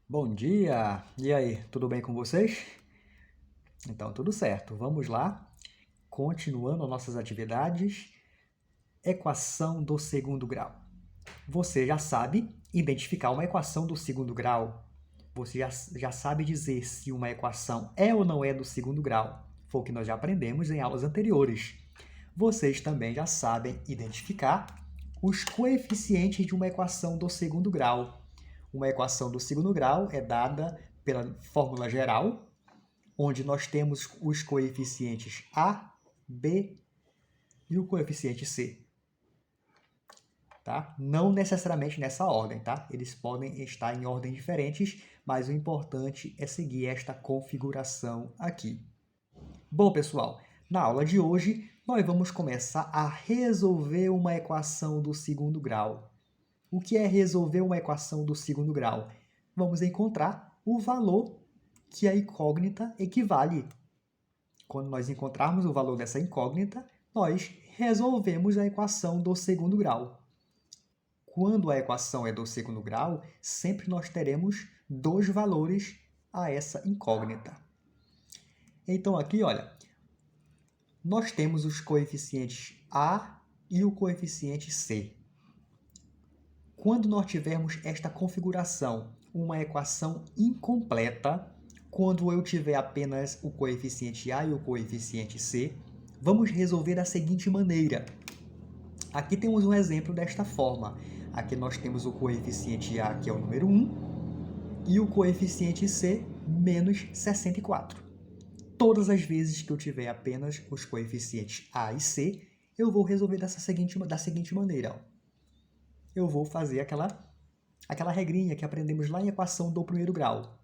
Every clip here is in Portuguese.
Bom dia! E aí, tudo bem com vocês? Então, tudo certo. Vamos lá. Continuando nossas atividades. Equação do segundo grau. Você já sabe identificar uma equação do segundo grau? Você já sabe dizer se uma equação é ou não é do segundo grau? Foi o que nós já aprendemos em aulas anteriores. Vocês também já sabem identificar os coeficientes de uma equação do segundo grau. Uma equação do segundo grau é dada pela fórmula geral, onde nós temos os coeficientes A, B e o coeficiente C. Tá? Não necessariamente nessa ordem, tá? Eles podem estar em ordens diferentes, mas o importante é seguir esta configuração aqui. Bom, pessoal, na aula de hoje nós vamos começar a resolver uma equação do segundo grau. O que é resolver uma equação do segundo grau? Vamos encontrar o valor que a incógnita equivale. Quando nós encontrarmos o valor dessa incógnita, nós resolvemos a equação do segundo grau. Quando a equação é do segundo grau, sempre nós teremos dois valores a essa incógnita. Então aqui, olha, nós temos os coeficientes A e o coeficiente C. Quando nós tivermos esta configuração, uma equação incompleta, quando eu tiver apenas o coeficiente A e o coeficiente C, vamos resolver da seguinte maneira. Aqui temos um exemplo desta forma. Aqui nós temos o coeficiente A, que é o número 1, e o coeficiente C, menos 64. Todas as vezes que eu tiver apenas os coeficientes A e C, eu vou resolver da seguinte maneira. Ó. Eu vou fazer aquela regrinha que aprendemos lá em equação do primeiro grau.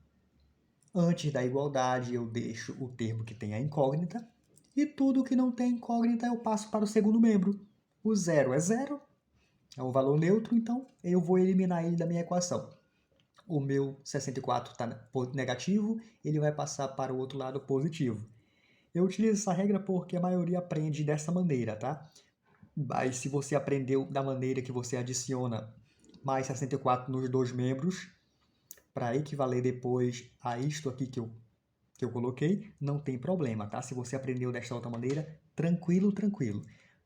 Antes da igualdade, eu deixo o termo que tem a incógnita, e tudo que não tem incógnita eu passo para o segundo membro. O zero é zero, é um valor neutro, então eu vou eliminar ele da minha equação. O meu 64 está negativo, ele vai passar para o outro lado positivo. Eu utilizo essa regra porque a maioria aprende dessa maneira, tá? Mas se você aprendeu da maneira que você adiciona mais 64 nos dois membros, para equivaler depois a isto aqui que eu coloquei, não tem problema, tá? Se você aprendeu desta outra maneira, tranquilo, tranquilo.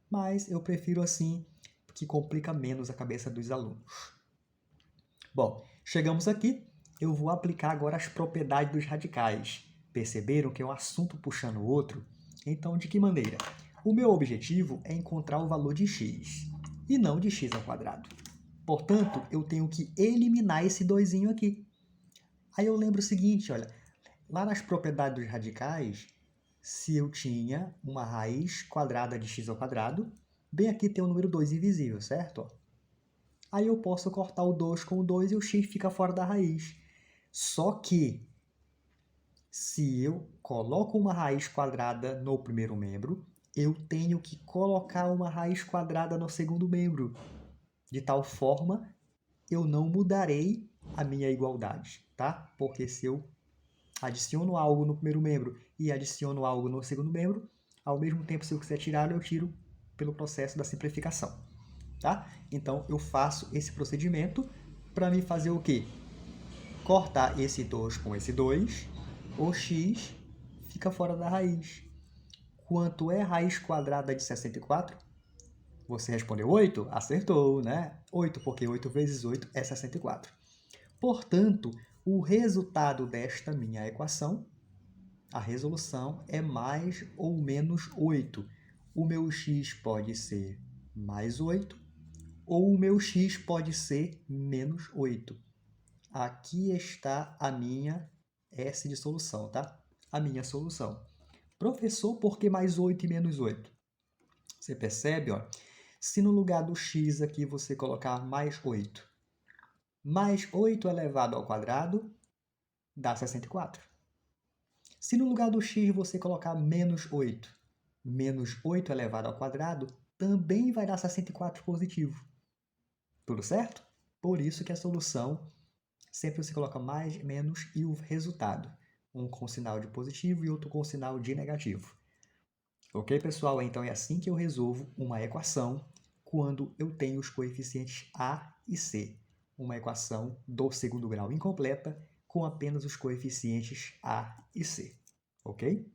Mas eu prefiro assim, que complica menos a cabeça dos alunos. Bom, chegamos aqui, eu vou aplicar agora as propriedades dos radicais. Perceberam que é um assunto puxando o outro? Então, de que maneira? O meu objetivo é encontrar o valor de x, e não de x ao quadrado. Portanto, eu tenho que eliminar esse doisinho aqui. Aí eu lembro o seguinte, olha, lá nas propriedades dos radicais, se eu tinha uma raiz quadrada de x ao quadrado, bem aqui tem o número 2 invisível, certo? Aí eu posso cortar o 2 com o 2 e o x fica fora da raiz. Só que, se eu coloco uma raiz quadrada no primeiro membro, eu tenho que colocar uma raiz quadrada no segundo membro. De tal forma, eu não mudarei a minha igualdade, tá? Porque se eu adiciono algo no primeiro membro e adiciono algo no segundo membro, ao mesmo tempo, se eu quiser tirar, eu tiro pelo processo da simplificação. Tá? Então, eu faço esse procedimento para me fazer o quê? Cortar esse 2 com esse 2, o x fica fora da raiz. Quanto é raiz quadrada de 64? Você respondeu 8? Acertou, né? 8, porque 8 vezes 8 é 64. Portanto, o resultado desta minha equação, a resolução, é mais ou menos 8. O meu x pode ser mais 8, ou o meu x pode ser menos 8. Aqui está a minha S de solução, tá? A minha solução. Professor, por que mais 8 e menos 8? Você percebe, ó? Se no lugar do x aqui você colocar mais 8, mais 8 elevado ao quadrado dá 64. Se no lugar do x você colocar menos 8, menos 8 elevado ao quadrado também vai dar 64 positivo. Tudo certo? Por isso que a solução, sempre você coloca mais, menos e o resultado. Um com sinal de positivo e outro com sinal de negativo. Ok, pessoal? Então é assim que eu resolvo uma equação quando eu tenho os coeficientes A e C. Uma equação do segundo grau incompleta com apenas os coeficientes A e C, ok?